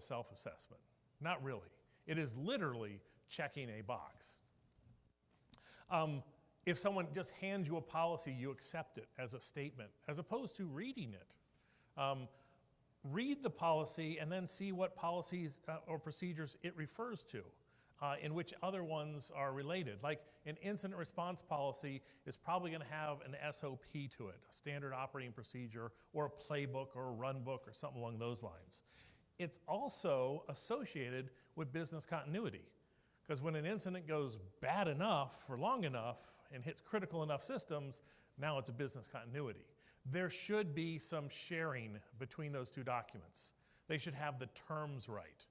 self-assessment. Not really. It is literally checking a box. If someone just hands you a policy, you accept it as a statement, as opposed to reading it. Read the policy and then see what policies or procedures it refers to, in which other ones are related. Like an incident response policy is probably going to have an SOP to it, a standard operating procedure, or a playbook or a run book or something along those lines. It's also associated with business continuity, because when an incident goes bad enough for long enough and hits critical enough systems, now it's a business continuity. There should be some sharing between those two documents. They should have the terms right,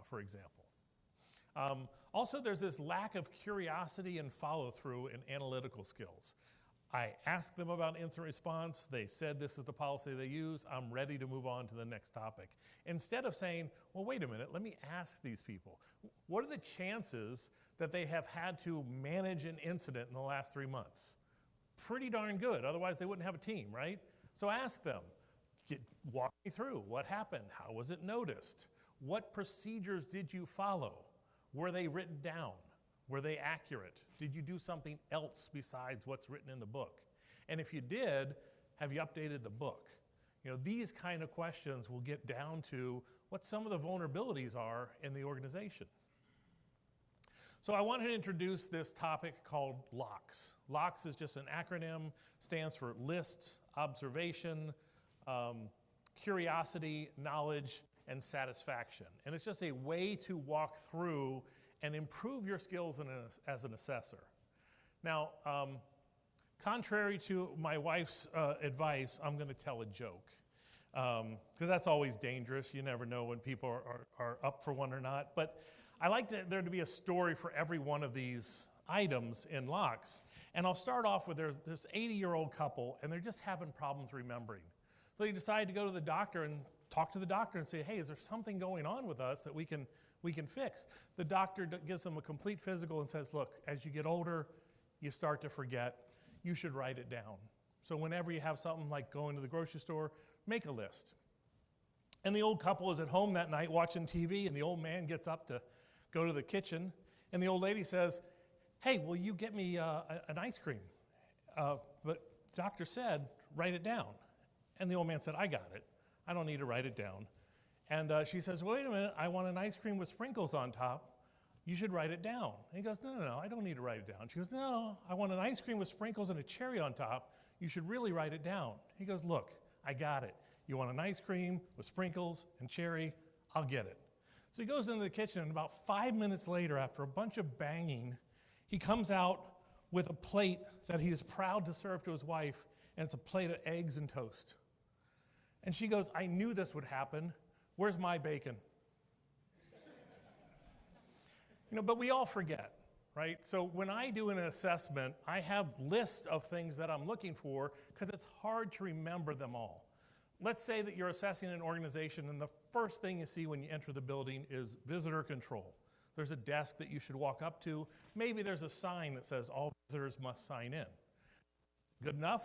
for example. Also, there's this lack of curiosity and follow-through in analytical skills. I asked them about incident response. They said this is the policy they use. I'm ready to move on to the next topic. Instead of saying, well, wait a minute, let me ask these people. What are the chances that they have had to manage an incident in the last 3 months? Pretty darn good, otherwise they wouldn't have a team, right? So ask them, walk me through, what happened? How was it noticed? What procedures did you follow? Were they written down? Were they accurate? Did you do something else besides what's written in the book? And if you did, have you updated the book? You know, these kind of questions will get down to what some of the vulnerabilities are in the organization. So I wanted to introduce this topic called LOCKS. LOCKS is just an acronym, stands for list, observation, curiosity, knowledge, and satisfaction. And it's just a way to walk through and improve your skills as an assessor. Now, contrary to my wife's advice, I'm going to tell a joke, because that's always dangerous. You never know when people are up for one or not. But I like there to be a story for every one of these items in LOCKS. And I'll start off with there's this 80-year-old couple, and they're just having problems remembering. So they decide to go to the doctor and talk to the doctor and say, hey, is there something going on with us that we can fix? The doctor gives them a complete physical and says, look, as you get older, you start to forget. You should write it down. So whenever you have something like going to the grocery store, make a list. And the old couple is at home that night watching TV, and the old man gets up to go to the kitchen, and the old lady says, hey, will you get me an ice cream? But the doctor said, write it down. And the old man said, I got it. I don't need to write it down. And she says, wait a minute, I want an ice cream with sprinkles on top. You should write it down. And he goes, no, I don't need to write it down. She goes, no, I want an ice cream with sprinkles and a cherry on top. You should really write it down. He goes, look, I got it. You want an ice cream with sprinkles and cherry? I'll get it. So he goes into the kitchen, and about 5 minutes later, after a bunch of banging, he comes out with a plate that he is proud to serve to his wife, and it's a plate of eggs and toast. And she goes, I knew this would happen. Where's my bacon? But we all forget, right? So when I do an assessment, I have lists of things that I'm looking for because it's hard to remember them all. Let's say that you're assessing an organization, and the first thing you see when you enter the building is visitor control. There's a desk that you should walk up to. Maybe there's a sign that says all visitors must sign in. Good enough?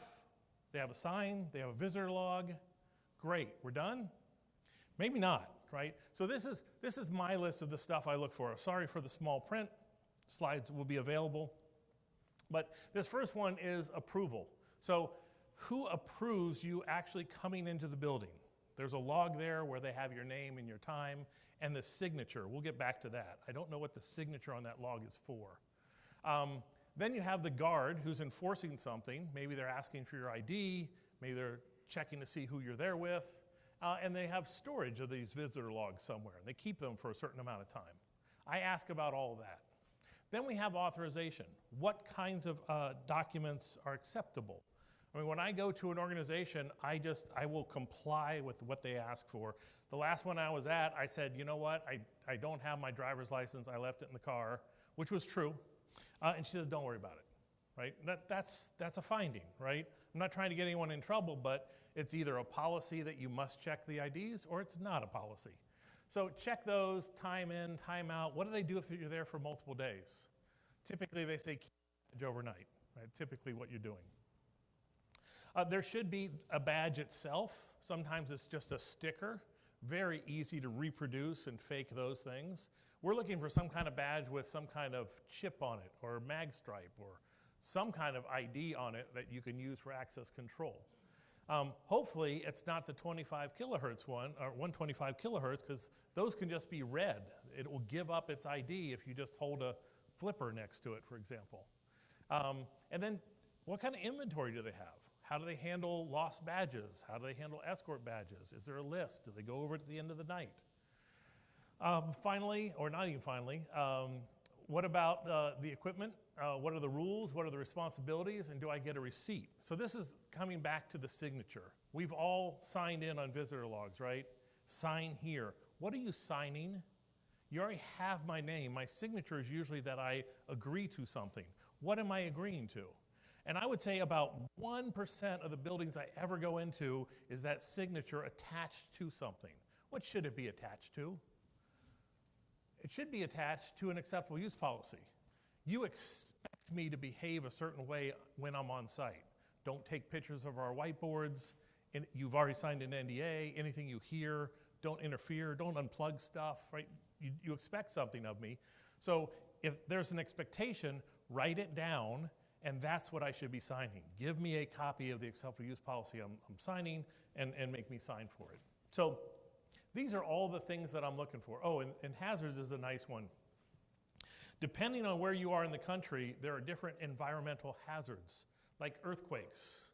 They have a sign, they have a visitor log. Great, we're done? Maybe not, right? So this is my list of the stuff I look for. Sorry for the small print. Slides will be available. But this first one is approval. So who approves you actually coming into the building? There's a log there where they have your name and your time and the signature. We'll get back to that. I don't know what the signature on that log is for. Then you have the guard who's enforcing something. Maybe they're asking for your ID. Maybe they're checking to see who you're there with. And they have storage of these visitor logs somewhere. And they keep them for a certain amount of time. I ask about all of that. Then we have authorization. What kinds of documents are acceptable? I mean, when I go to an organization, I will comply with what they ask for. The last one I was at, I said, you know what, I don't have my driver's license. I left it in the car, which was true. And she says, don't worry about it, right? That's a finding, right? I'm not trying to get anyone in trouble, but it's either a policy that you must check the IDs or it's not a policy. So check those, time in, time out. What do they do if you're there for multiple days? Typically, they say keep the badge overnight, right? Typically what you're doing. There should be a badge itself. Sometimes it's just a sticker very easy to reproduce and fake those things. We're looking for some kind of badge with some kind of chip on it, or mag stripe, or some kind of ID on it that you can use for access control. Hopefully, it's not the 25 kilohertz one, or 125 kilohertz, because those can just be read. It will give up its ID if you just hold a flipper next to it, for example. And then, what kind of inventory do they have? How do they handle lost badges? How do they handle escort badges? Is there a list? Do they go over it at the end of the night? Finally, or not even finally, what about the equipment? What are the rules? What are the responsibilities? And do I get a receipt? So this is coming back to the signature. We've all signed in on visitor logs, right? Sign here. What are you signing? You already have my name. My signature is usually that I agree to something. What am I agreeing to? And I would say about 1% of the buildings I ever go into is that signature attached to something. What should it be attached to? It should be attached to an acceptable use policy. You expect me to behave a certain way when I'm on site. Don't take pictures of our whiteboards. And you've already signed an NDA. Anything you hear, don't interfere, don't unplug stuff, right? You expect something of me. So if there's an expectation, write it down, and that's what I should be signing. Give me a copy of the acceptable use policy I'm signing, and make me sign for it. So these are all the things that I'm looking for. Oh, and hazards is a nice one. Depending on where you are in the country, there are different environmental hazards, like earthquakes.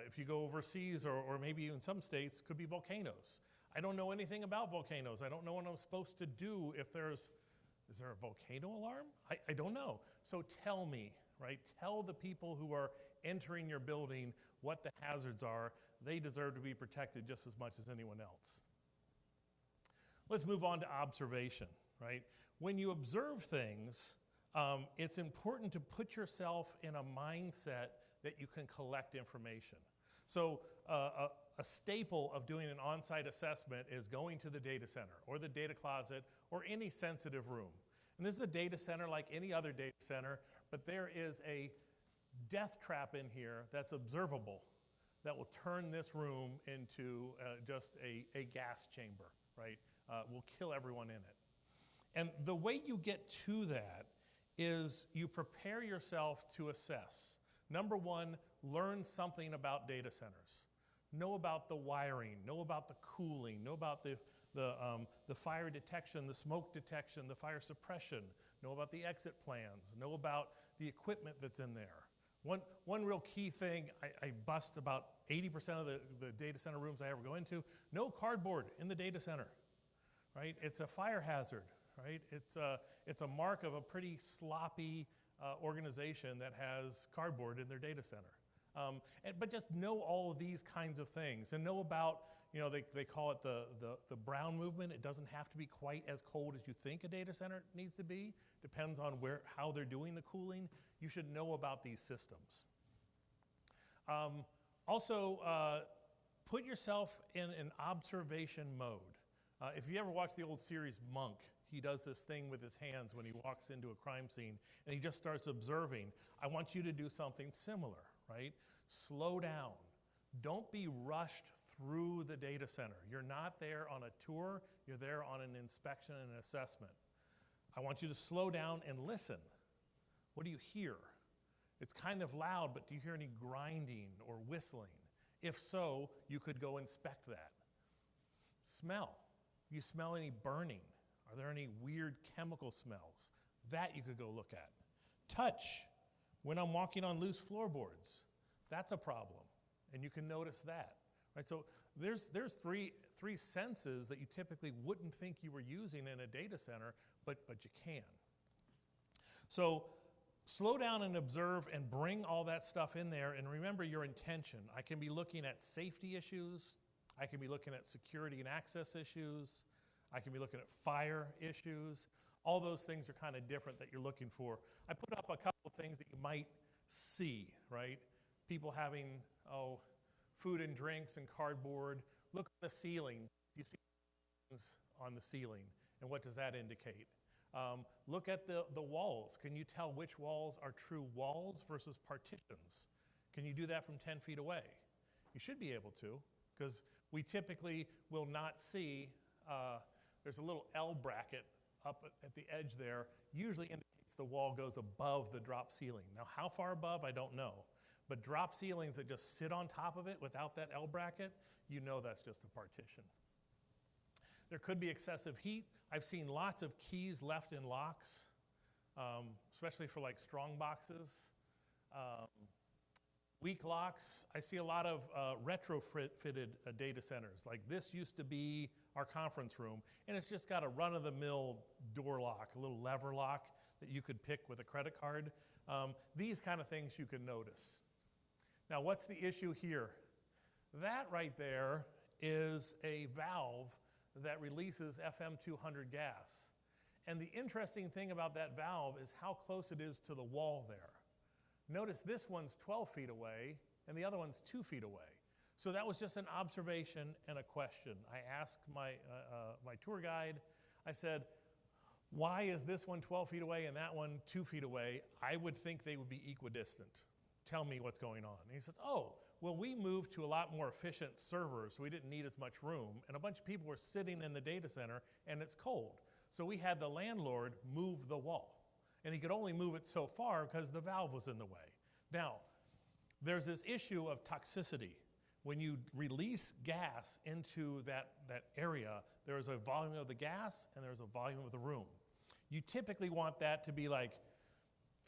If you go overseas, or maybe in some states, could be volcanoes. I don't know anything about volcanoes. I don't know what I'm supposed to do if is there a volcano alarm? I don't know. So tell me, right? Tell the people who are entering your building what the hazards are. They deserve to be protected just as much as anyone else. Let's move on to observation, right? When you observe things, it's important to put yourself in a mindset that you can collect information. So a staple of doing an on-site assessment is going to the data center or the data closet or any sensitive room. And this is a data center like any other data center, but there is a death trap in here that's observable that will turn this room into just a gas chamber, right? Will kill everyone in it. And the way you get to that is you prepare yourself to assess. Number one, learn something about data centers. Know about the wiring, know about the cooling, know about the fire detection, the smoke detection, the fire suppression, know about the exit plans, know about the equipment that's in there. One real key thing, I bust about 80% of the data center rooms I ever go into, no cardboard in the data center, right? It's a fire hazard, right? It's a mark of a pretty sloppy organization that has cardboard in their data center. But just know all of these kinds of things and know about, they call it the brown movement. It doesn't have to be quite as cold as you think a data center needs to be. Depends on how they're doing the cooling. You should know about these systems. Also, put yourself in an observation mode. If you ever watch the old series Monk, he does this thing with his hands when he walks into a crime scene and he just starts observing. I want you to do something similar, right? Slow down. Don't be rushed through the data center. You're not there on a tour, you're there on an inspection and an assessment. I want you to slow down and listen. What do you hear? It's kind of loud, but do you hear any grinding or whistling? If so, you could go inspect that. Smell. Do you smell any burning? Are there any weird chemical smells? That you could go look at. Touch. When I'm walking on loose floorboards, that's a problem, and you can notice that. Right? So there's three senses that you typically wouldn't think you were using in a data center, but you can. So slow down and observe and bring all that stuff in there, and remember your intention. I can be looking at safety issues. I can be looking at security and access issues. I can be looking at fire issues. All those things are kind of different that you're looking for. I put up a couple of things that you might see, right? People having, food and drinks and cardboard. Look at the ceiling. You see things on the ceiling, and what does that indicate? Look at the walls. Can you tell which walls are true walls versus partitions? Can you do that from 10 feet away? You should be able to, because we typically will not see, there's a little L bracket up at the edge there, usually indicates the wall goes above the drop ceiling. Now, how far above, I don't know. But drop ceilings that just sit on top of it without that L bracket, you know that's just a partition. There could be excessive heat. I've seen lots of keys left in locks, especially for like strong boxes. Weak locks, I see a lot of retrofitted data centers. Like this used to be our conference room, and it's just got a run-of-the-mill door lock, a little lever lock that you could pick with a credit card. These kind of things you can notice. Now, what's the issue here? That right there is a valve that releases FM200 gas. And the interesting thing about that valve is how close it is to the wall there. Notice this one's 12 feet away, and the other one's 2 feet away. So that was just an observation and a question. I asked my tour guide, I said, why is this one 12 feet away and that one 2 feet away? I would think they would be equidistant. Tell me what's going on. And he says, oh, well, we moved to a lot more efficient servers, so we didn't need as much room, and a bunch of people were sitting in the data center, and it's cold. So we had the landlord move the wall. And he could only move it so far because the valve was in the way. Now, there's this issue of toxicity. When you release gas into that area, there is a volume of the gas and there's a volume of the room. You typically want that to be like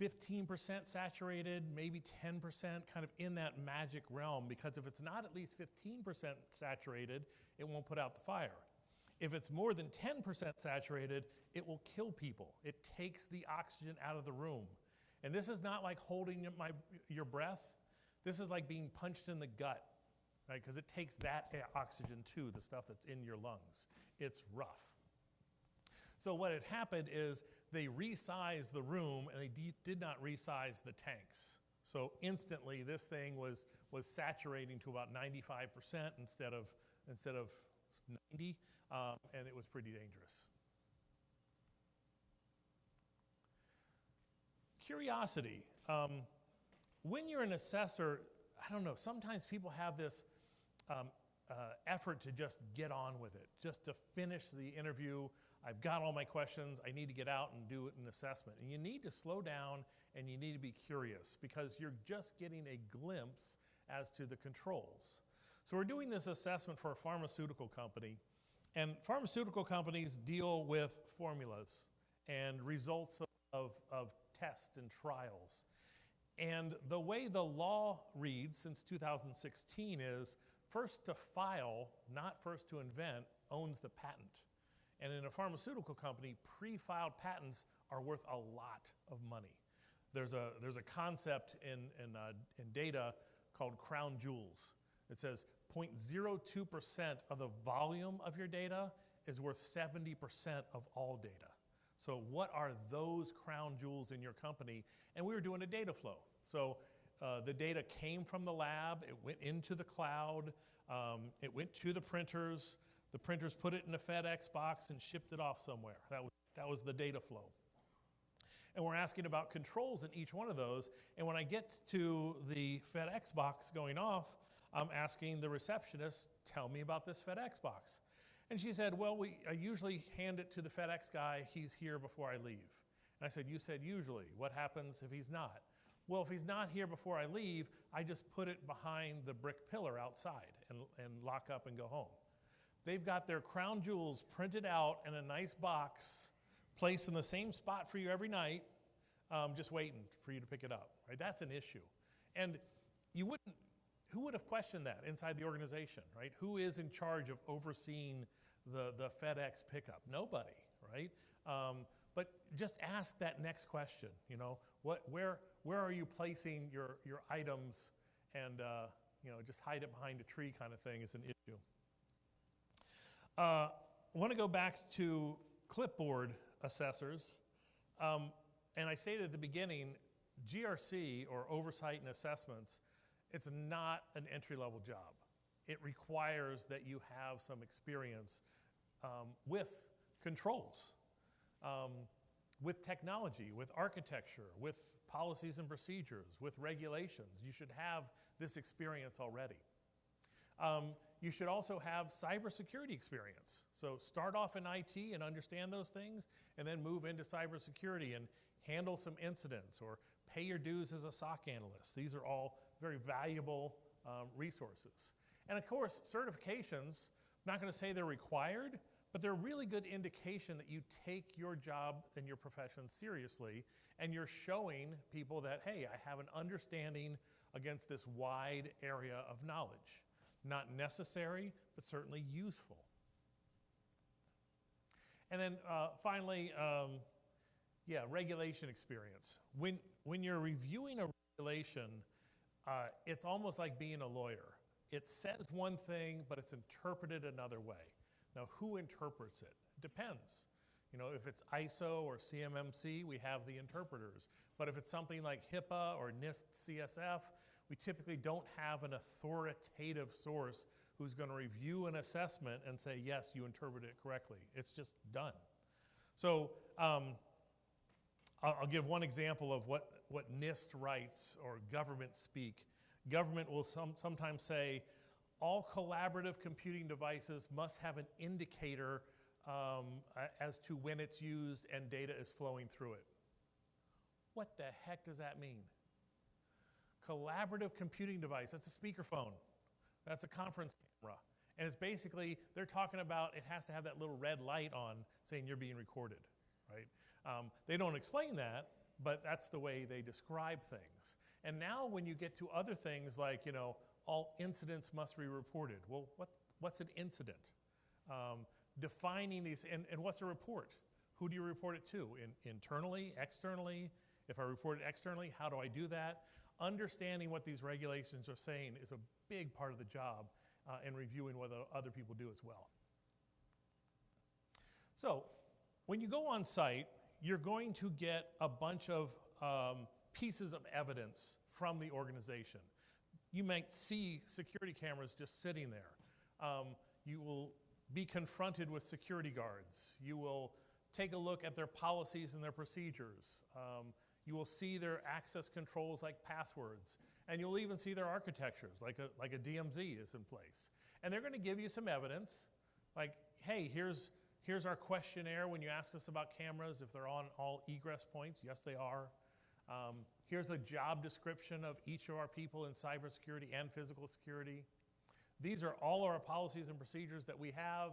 15% saturated, maybe 10%, kind of in that magic realm, because if it's not at least 15% saturated, it won't put out the fire. If it's more than 10% saturated, it will kill people. It takes the oxygen out of the room. And this is not like holding your breath. This is like being punched in the gut, right? Because it takes that oxygen too, the stuff that's in your lungs. It's rough. So what had happened is they resized the room and they did not resize the tanks. So instantly this thing was saturating to about 95% instead of 90, and it was pretty dangerous. Curiosity. When you're an assessor, I don't know, sometimes people have this effort to just get on with it, just to finish the interview. I've got all my questions, I need to get out and do an assessment. And you need to slow down and you need to be curious because you're just getting a glimpse as to the controls. So we're doing this assessment for a pharmaceutical company, and pharmaceutical companies deal with formulas and results of tests and trials. And the way the law reads since 2016 is first to file, not first to invent, owns the patent. And in a pharmaceutical company, pre-filed patents are worth a lot of money. There's a concept in data called crown jewels. It says 0.02% of the volume of your data is worth 70% of all data. So what are those crown jewels in your company? And we were doing a data flow. So the data came from the lab, it went into the cloud, it went to the printers put it in a FedEx box and shipped it off somewhere. That was the data flow. And we're asking about controls in each one of those. And when I get to the FedEx box going off, I'm asking the receptionist, tell me about this FedEx box. And she said, well, I usually hand it to the FedEx guy. He's here before I leave. And I said, you said usually. What happens if he's not? Well, if he's not here before I leave, I just put it behind the brick pillar outside and lock up and go home. They've got their crown jewels printed out in a nice box, placed in the same spot for you every night, just waiting for you to pick it up. Right? That's an issue. And who would have questioned that inside the organization, right? Who is in charge of overseeing the FedEx pickup? Nobody, right? But just ask that next question. You know, where are you placing your items, and just hide it behind a tree kind of thing is an issue. I want to go back to clipboard assessors, and I stated at the beginning, GRC or oversight and assessments, it's not an entry-level job. It requires that you have some experience with controls, with technology, with architecture, with policies and procedures, with regulations. You should have this experience already. You should also have cybersecurity experience. So start off in IT and understand those things, and then move into cybersecurity and handle some incidents or pay your dues as a SOC analyst. These are all very valuable resources. And of course, certifications, I'm not going to say they're required, but they're a really good indication that you take your job and your profession seriously, and you're showing people that, hey, I have an understanding against this wide area of knowledge. Not necessary, but certainly useful. And then finally, regulation experience. When you're reviewing a regulation, it's almost like being a lawyer. It says one thing, but it's interpreted another way. Now, who interprets it? It depends. You know, if it's ISO or CMMC, we have the interpreters. But if it's something like HIPAA or NIST CSF, we typically don't have an authoritative source who's going to review an assessment and say, yes, you interpreted it correctly. It's just done. So I'll give one example of what NIST writes or government speak. Government will sometimes say, all collaborative computing devices must have an indicator as to when it's used and data is flowing through it. What the heck does that mean? Collaborative computing device, that's a speakerphone. That's a conference camera. And it's basically, they're talking about it has to have that little red light on saying you're being recorded, right? They don't explain that, but that's the way they describe things. And now when you get to other things like, you know, all incidents must be reported. Well, what's an incident? Defining these, and what's a report? Who do you report it to? Internally, externally? If I report it externally, how do I do that? Understanding what these regulations are saying is a big part of the job and reviewing what other people do as well. So when you go on site, you're going to get a bunch of pieces of evidence from the organization. You might see security cameras just sitting there. You will be confronted with security guards. You will take a look at their policies and their procedures. You will see their access controls like passwords. And you'll even see their architectures, like a DMZ is in place. And they're going to give you some evidence, like, hey, here's our questionnaire when you ask us about cameras, if they're on all egress points. Yes, they are. Here's a job description of each of our people in cybersecurity and physical security. These are all our policies and procedures that we have.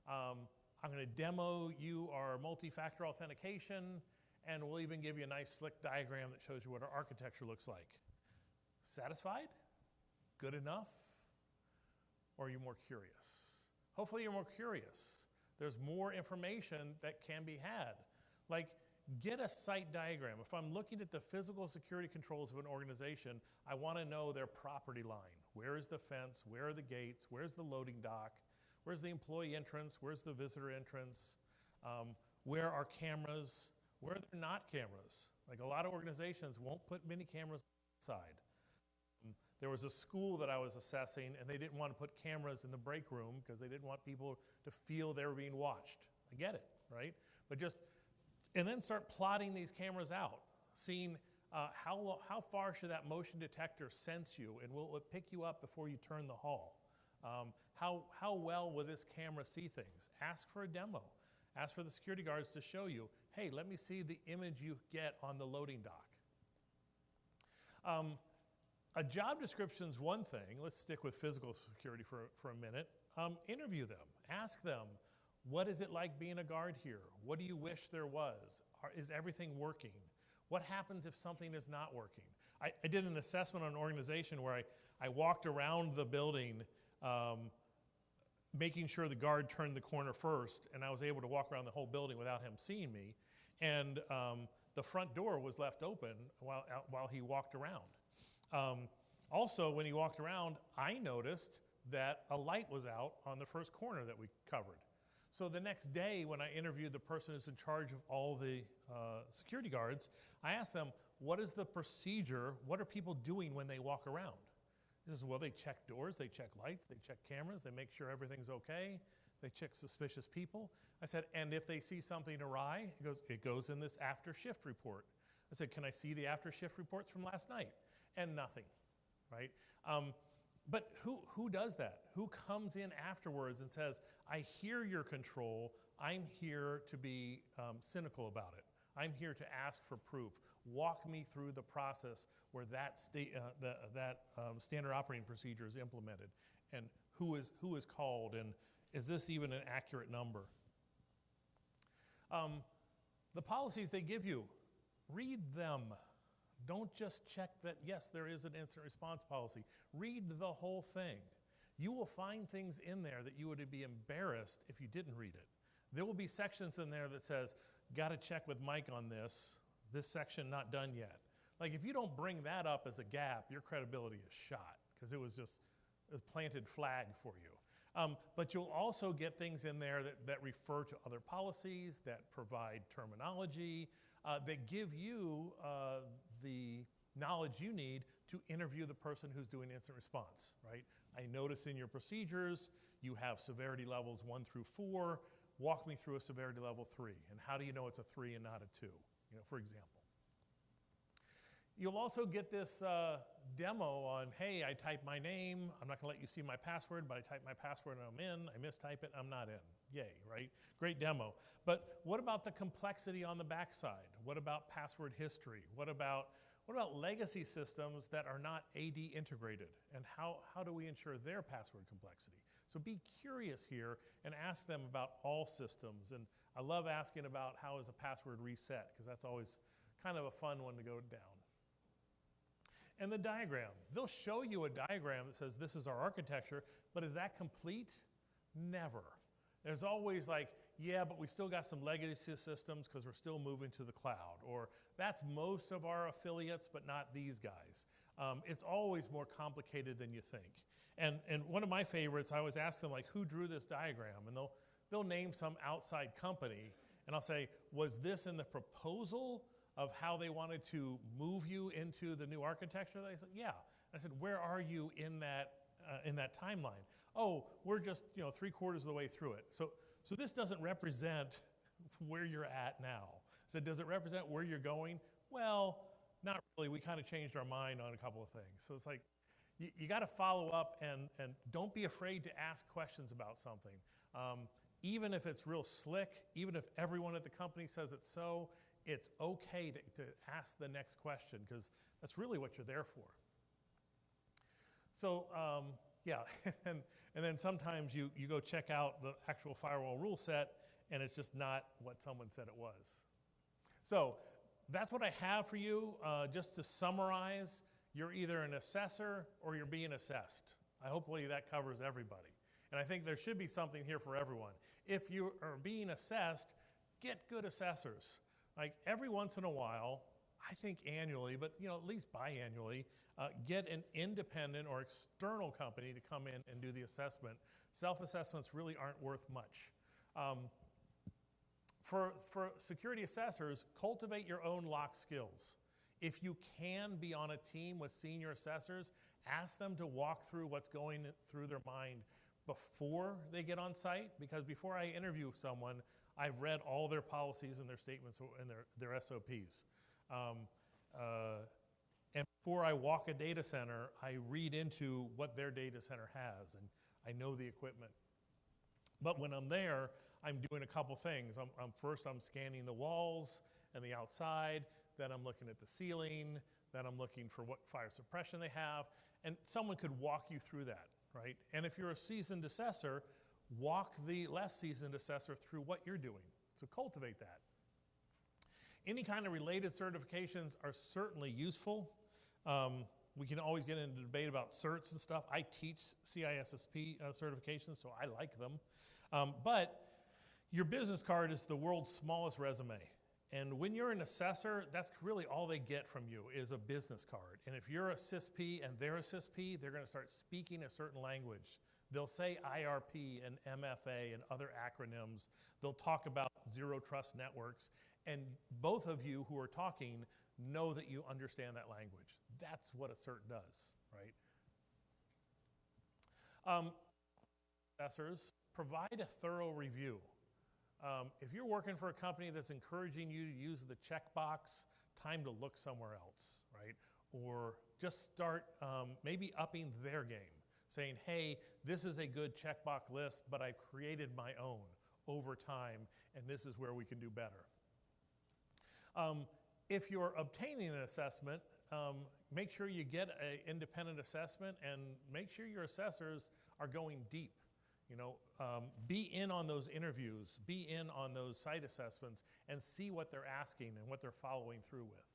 I'm going to demo you our multi-factor authentication, and we'll even give you a nice slick diagram that shows you what our architecture looks like. Satisfied? Good enough? Or are you more curious? Hopefully you're more curious. There's more information that can be had. Like, get a site diagram. If I'm looking at the physical security controls of an organization, I want to know their property line. Where is the fence? Where are the gates? Where's the loading dock? Where's the employee entrance? Where's the visitor entrance? Where are cameras? Where are there not cameras? Like, a lot of organizations won't put many cameras inside. There was a school that I was assessing, and they didn't want to put cameras in the break room because they didn't want people to feel they were being watched. I get it, right? But and then start plotting these cameras out, seeing how far should that motion detector sense you, and will it pick you up before you turn the hall? How well will this camera see things? Ask for a demo. Ask for the security guards to show you, hey, let me see the image you get on the loading dock. A job description is one thing. Let's stick with physical security for a minute. Interview them. Ask them, what is it like being a guard here? What do you wish there was? Is everything working? What happens if something is not working? I did an assessment on an organization where I walked around the building making sure the guard turned the corner first, and I was able to walk around the whole building without him seeing me. And the front door was left open while he walked around. Also, when he walked around, I noticed that a light was out on the first corner that we covered. So the next day, when I interviewed the person who's in charge of all the security guards, I asked them, what is the procedure? What are people doing when they walk around? He says, well, they check doors, they check lights, they check cameras, they make sure everything's okay, they check suspicious people. I said, and if they see something awry, it goes in this after shift report. I said, can I see the after shift reports from last night? And nothing, right? But who does that? Who comes in afterwards and says, I hear your control, I'm here to be cynical about it. I'm here to ask for proof. Walk me through the process where that standard operating procedure is implemented, and who is called, and is this even an accurate number? The policies they give you, read them. Don't just check that, yes, there is an incident response policy. Read the whole thing. You will find things in there that you would be embarrassed if you didn't read it. There will be sections in there that says, got to check with Mike on this section not done yet. Like if you don't bring that up as a gap, your credibility is shot because it was just a planted flag for you. But you'll also get things in there that refer to other policies, that provide terminology, that give you the knowledge you need to interview the person who's doing incident response, right? I notice in your procedures, you have severity levels 1 through 4. Walk me through a severity level 3. And how do you know it's a 3 and not a 2, for example? You'll also get this demo on, hey, I type my name. I'm not going to let you see my password, but I type my password and I'm in. I mistype it, I'm not in. Yay, right? Great demo. But what about the complexity on the backside? What about password history? What about legacy systems that are not AD integrated? And how do we ensure their password complexity? So be curious here and ask them about all systems. And I love asking about how is a password reset, because that's always kind of a fun one to go down. And the diagram. They'll show you a diagram that says this is our architecture, but is that complete? Never. There's always like, yeah, but we still got some legacy systems because we're still moving to the cloud. Or that's most of our affiliates, but not these guys. It's always more complicated than you think. And one of my favorites, I always ask them, like, who drew this diagram? And they'll name some outside company, and I'll say, was this in the proposal of how they wanted to move you into the new architecture? They said, yeah. I said, where are you in that timeline? Oh, we're just 3/4 of the way through it. So this doesn't represent where you're at now. So does it represent where you're going? Well, not really. We kind of changed our mind on a couple of things. So it's like, you got to follow up and don't be afraid to ask questions about something. Even if it's real slick, even if everyone at the company says it's so, it's okay to ask the next question, because that's really what you're there for. So yeah, and then sometimes you go check out the actual firewall rule set, and it's just not what someone said it was. So that's what I have for you. Just to summarize, you're either an assessor or you're being assessed. Hopefully that covers everybody. And I think there should be something here for everyone. If you are being assessed, get good assessors. Like every once in a while, I think annually, but at least biannually, get an independent or external company to come in and do the assessment. Self-assessments really aren't worth much. For security assessors, cultivate your own lock skills. If you can be on a team with senior assessors, ask them to walk through what's going through their mind before they get on site, because before I interview someone, I've read all their policies and their statements and their SOPs. And before I walk a data center, I read into what their data center has, and I know the equipment. But when I'm there, I'm doing a couple things. First, I'm scanning the walls and the outside. Then I'm looking at the ceiling. Then I'm looking for what fire suppression they have. And someone could walk you through that, right? And if you're a seasoned assessor, walk the less seasoned assessor through what you're doing. So cultivate that. Any kind of related certifications are certainly useful. We can always get into debate about certs and stuff. I teach CISSP certifications, so I like them. But your business card is the world's smallest resume. And when you're an assessor, that's really all they get from you is a business card. And if you're a CISP and they're a CISP, they're going to start speaking a certain language. They'll say IRP and MFA and other acronyms. They'll talk about zero trust networks. And both of you who are talking know that you understand that language. That's what a cert does, right? Assessors, provide a thorough review. If you're working for a company that's encouraging you to use the checkbox, time to look somewhere else, right? Or just start maybe upping their game. saying, hey, this is a good checkbox list, but I've created my own over time, and this is where we can do better. If you're obtaining an assessment, make sure you get an independent assessment and make sure your assessors are going deep. Be in on those interviews, be in on those site assessments, and see what they're asking and what they're following through with.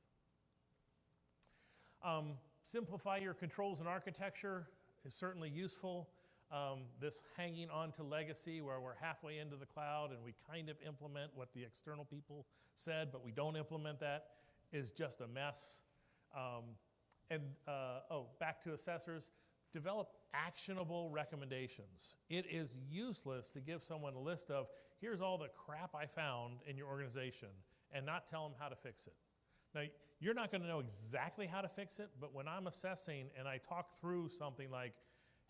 Simplify your controls and architecture is certainly useful. This hanging on to legacy where we're halfway into the cloud and we kind of implement what the external people said, but we don't implement that, is just a mess. Back to assessors, develop actionable recommendations. It is useless to give someone a list of, here's all the crap I found in your organization, and not tell them how to fix it. Now, you're not going to know exactly how to fix it, but when I'm assessing and I talk through something like,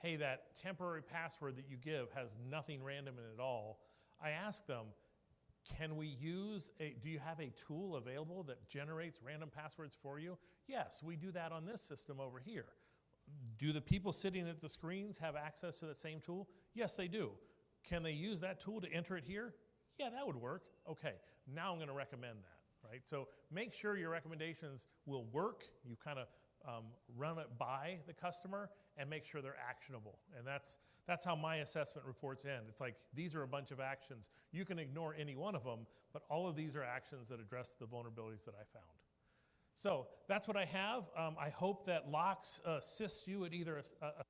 hey, that temporary password that you give has nothing random in it at all, I ask them, do you have a tool available that generates random passwords for you? Yes, we do that on this system over here. Do the people sitting at the screens have access to that same tool? Yes, they do. Can they use that tool to enter it here? Yeah, that would work. Okay, now I'm going to recommend that, right? So make sure your recommendations will work. You kind of run it by the customer and make sure they're actionable. And that's how my assessment reports end. It's like, these are a bunch of actions. You can ignore any one of them, but all of these are actions that address the vulnerabilities that I found. So that's what I have. I hope that locks assist you at either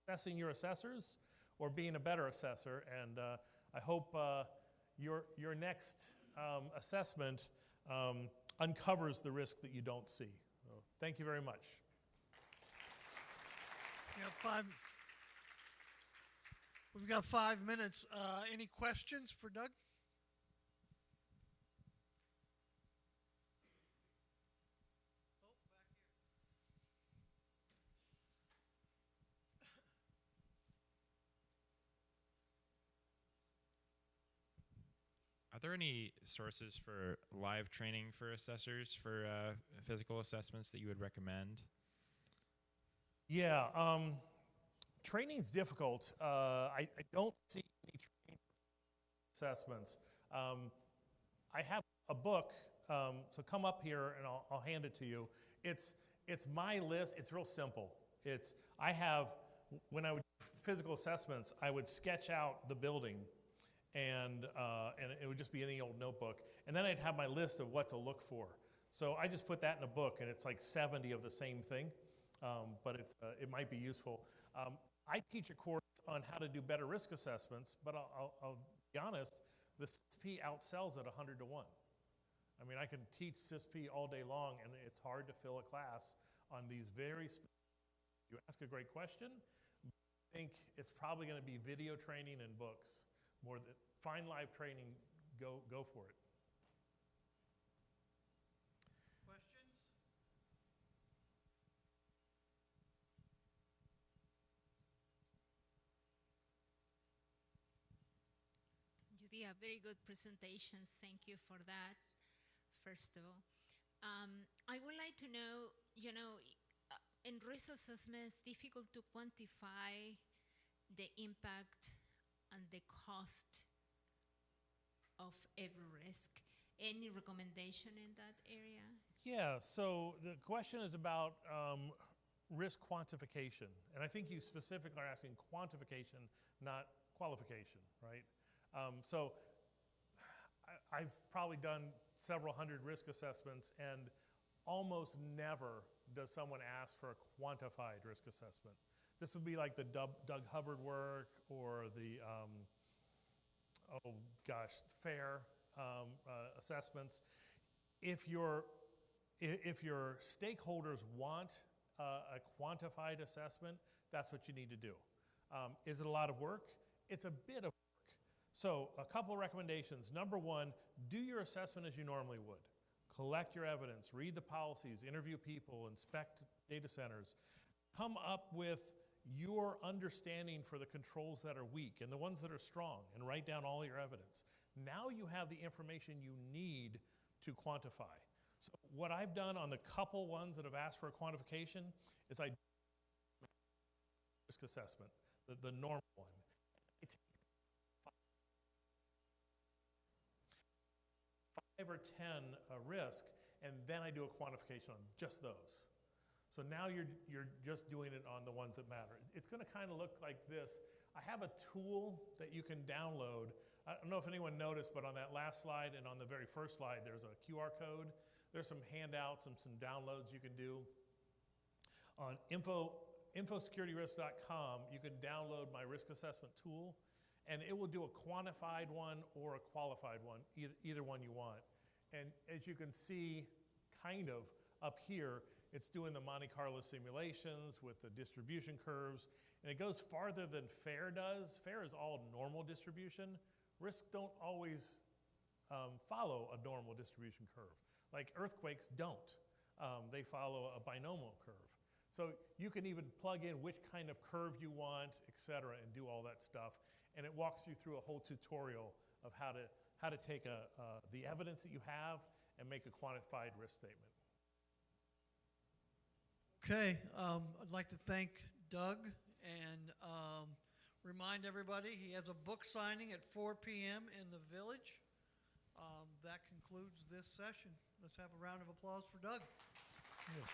assessing your assessors or being a better assessor. And I hope your next assessment uncovers the risk that you don't see. So thank you very much. We've got 5 minutes. Any questions for Doug? Are there any sources for live training for assessors for physical assessments that you would recommend? Yeah, training's difficult. I don't see any training assessments. I have a book, so come up here and I'll hand it to you. It's my list. It's real simple. When I would do physical assessments, I would sketch out the building, and it would just be any old notebook. And then I'd have my list of what to look for. So I just put that in a book, and it's like 70 of the same thing. But it might be useful. I teach a course on how to do better risk assessments, but I'll be honest, the CISP outsells it 100 to 1. I mean, I can teach CISP all day long, and it's hard to fill a class on these very specific. You ask a great question. I think it's probably going to be video training and books more than find live training. Go for it. Judy, a very good presentation. Thank you for that, first of all. I would like to know, in risk assessment, it's difficult to quantify the impact and the cost of every risk. Any recommendation in that area? Yeah, so the question is about risk quantification. And I think you specifically are asking quantification, not qualification, right? So I've probably done several hundred risk assessments, and almost never does someone ask for a quantified risk assessment. This would be like the Doug Hubbard work or the, FAIR assessments. If your stakeholders want a quantified assessment, that's what you need to do. Is it a lot of work? It's a bit of work. So a couple of recommendations. Number one, do your assessment as you normally would. Collect your evidence, read the policies, interview people, inspect data centers. Come up with your understanding for the controls that are weak and the ones that are strong, and write down all your evidence. Now you have the information you need to quantify. So what I've done on the couple ones that have asked for a quantification is I risk assessment. the normal one. I take 5 or 10 risk, and then I do a quantification on just those. So now you're just doing it on the ones that matter. It's going to kind of look like this. I have a tool that you can download. I don't know if anyone noticed, but on that last slide and on the very first slide, there's a QR code. There's some handouts and some downloads you can do. On infosecurityrisk.com, you can download my risk assessment tool, and it will do a quantified one or a qualified one, either one you want. And as you can see, kind of up here, it's doing the Monte Carlo simulations with the distribution curves, and it goes farther than FAIR does. FAIR is all normal distribution. Risks don't always follow a normal distribution curve. Like earthquakes don't. They follow a binomial curve. So you can even plug in which kind of curve you want, et cetera, and do all that stuff. And it walks you through a whole tutorial of how to take the evidence that you have and make a quantified risk statement. Okay, I'd like to thank Doug and remind everybody he has a book signing at 4 p.m. in the village. That concludes this session. Let's have a round of applause for Doug. Yeah.